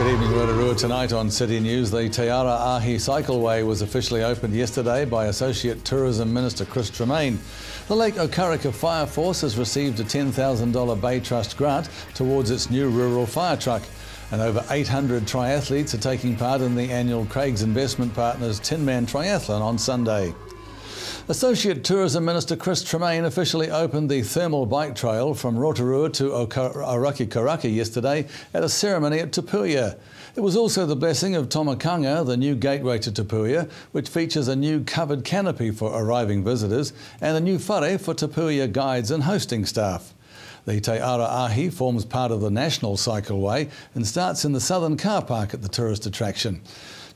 Good evening, Rotorua. Tonight on City News, the Te Ara Ahi Cycleway was officially opened yesterday by Associate Tourism Minister Chris Tremain. The Lake Okaraka Fire Force has received a $10,000 Bay Trust grant towards its new rural fire truck. And over 800 triathletes are taking part in the annual Craig's Investment Partners Tinman Triathlon on Sunday. Associate Tourism Minister Chris Tremain officially opened the thermal bike trail from Rotorua to Ōrākei yesterday at a ceremony at Tupuia. It was also the blessing of Tomakanga, the new gateway to Tupuia, which features a new covered canopy for arriving visitors and a new whare for Tupuia guides and hosting staff. The Te Ara Ahi forms part of the National Cycleway and starts in the southern car park at the tourist attraction.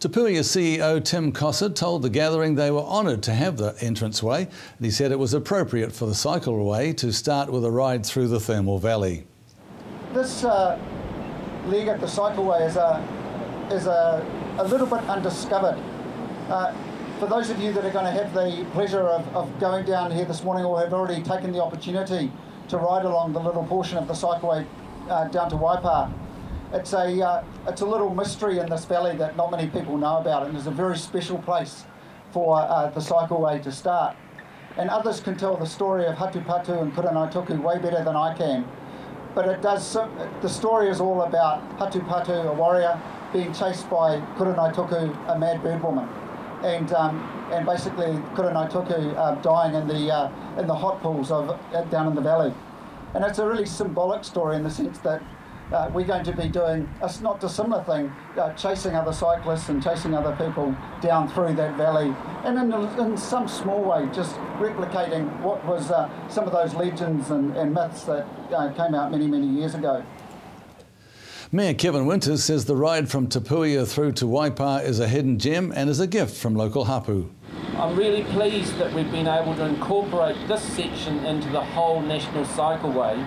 Tupuia CEO Tim Cossett told the gathering they were honoured to have the entranceway, and he said it was appropriate for the cycleway to start with a ride through the thermal valley. This leg at the cycleway is a little bit undiscovered. For those of you that are going to have the pleasure of going down here this morning or have already taken the opportunity to ride along the little portion of the cycleway down to Waipa, it's a little mystery in this valley that not many people know about, and it's a very special place for the cycleway to start. And others can tell the story of Hatupatu and Kuranaituku way better than I can. But it does. The story is all about Hatupatu, a warrior, being chased by Kuranaituku, a mad bird woman, and basically Kuranaituku dying in the hot pools down in the valley. And it's a really symbolic story in the sense that we're going to be doing a not dissimilar thing, chasing other cyclists and chasing other people down through that valley, and in some small way just replicating what was some of those legends and myths that came out many, many years ago. Mayor Kevin Winters says the ride from Tupuia through to Waipa is a hidden gem and is a gift from local hapu. I'm really pleased that we've been able to incorporate this section into the whole National Cycleway,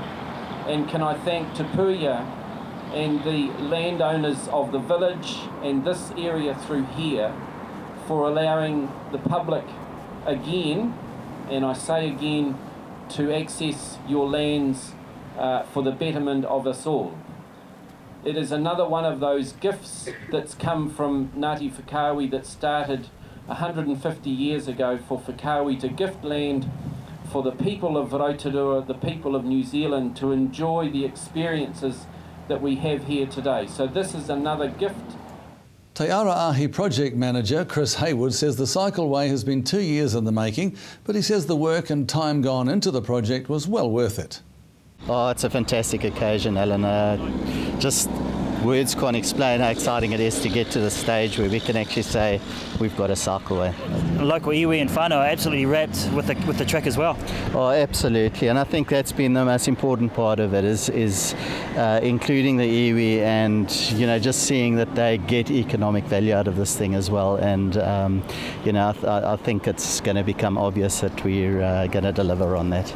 and can I thank Tupuia and the landowners of the village and this area through here for allowing the public again, and I say again, to access your lands for the betterment of us all. It is another one of those gifts that's come from Ngāti Whakaui that started 150 years ago for Whakaui to gift land for the people of Rotorua, the people of New Zealand, to enjoy the experiences that we have here today. So this is another gift. Te Ara Ahi project manager Chris Hayward says the cycleway has been 2 years in the making, but he says the work and time gone into the project was well worth it. Oh, it's a fantastic occasion, Alan. Just words can't explain how exciting it is to get to the stage where we can actually say we've got a cycleway. Local iwi and whānau are absolutely wrapped with the track as well. Oh, absolutely, and I think that's been the most important part of it is including the iwi and just seeing that they get economic value out of this thing as well. And I think it's going to become obvious that we're going to deliver on that.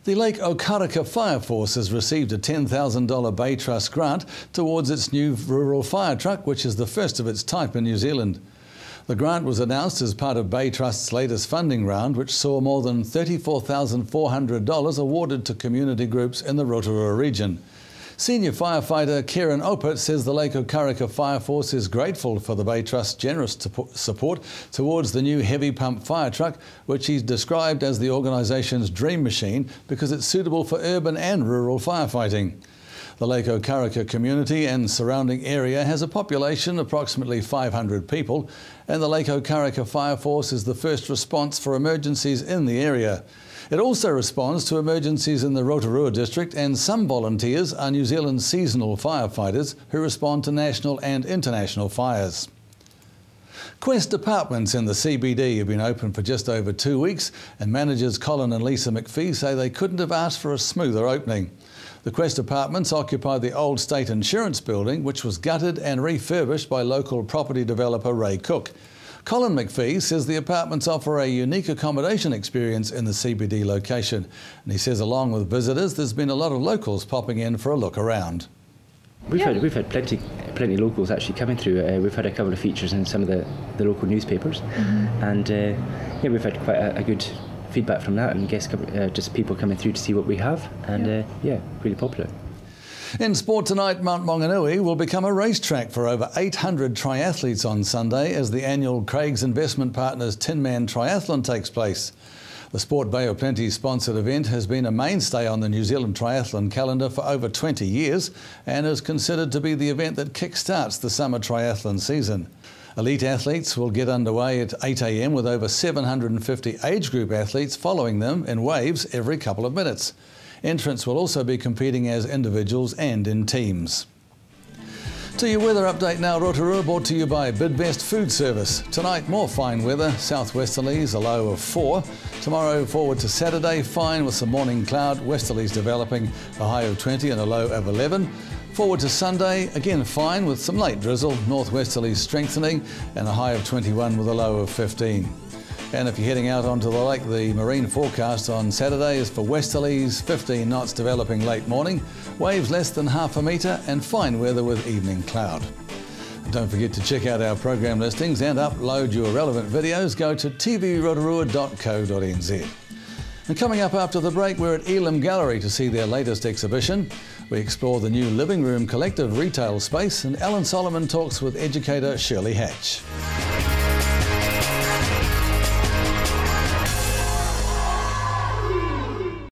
The Lake Okaraka Fire Force has received a $10,000 Bay Trust grant towards its new rural fire truck, which is the first of its type in New Zealand. The grant was announced as part of Bay Trust's latest funding round, which saw more than $34,400 awarded to community groups in the Rotorua region. Senior firefighter Kieran Opert says the Lake Okaraka Fire Force is grateful for the Bay Trust's generous support towards the new heavy pump fire truck, which he's described as the organisation's dream machine because it's suitable for urban and rural firefighting. The Lake Okaraka community and surrounding area has a population of approximately 500 people, and the Lake Okaraka Fire Force is the first response for emergencies in the area. It also responds to emergencies in the Rotorua district, and some volunteers are New Zealand's seasonal firefighters who respond to national and international fires. Quest Apartments in the CBD have been open for just over 2 weeks, and managers Colin and Lisa McPhee say they couldn't have asked for a smoother opening. The Quest Apartments occupy the old State Insurance building, which was gutted and refurbished by local property developer Ray Cook. Colin McPhee says the apartments offer a unique accommodation experience in the CBD location, and he says along with visitors there's been a lot of locals popping in for a look around. We've had plenty locals actually coming through. We've had a couple of features in some of the local newspapers, and we've had quite a good feedback from that, and guests just people coming through to see what we have, and really popular. In sport tonight, Mount Maunganui will become a racetrack for over 800 triathletes on Sunday as the annual Craig's Investment Partners Tinman Triathlon takes place. The Sport Bay of Plenty sponsored event has been a mainstay on the New Zealand triathlon calendar for over 20 years and is considered to be the event that kick-starts the summer triathlon season. Elite athletes will get underway at 8 a.m. with over 750 age group athletes following them in waves every couple of minutes. Entrants will also be competing as individuals and in teams. To your weather update now, Rotorua, brought to you by Bidbest Food Service. Tonight, more fine weather, southwesterlies, a low of 4. Tomorrow, forward to Saturday, fine with some morning cloud, westerlies developing, a high of 20 and a low of 11. Forward to Sunday, again fine with some late drizzle, northwesterlies strengthening, and a high of 21 with a low of 15. And if you're heading out onto the lake, the marine forecast on Saturday is for westerlies, 15 knots developing late morning, waves less than half a metre, and fine weather with evening cloud. And don't forget to check out our program listings and upload your relevant videos. Go to tvrotorua.co.nz. And coming up after the break, we're at Elam Gallery to see their latest exhibition. We explore the new Living Room Collective retail space, and Alan Solomon talks with educator Shirley Hatch.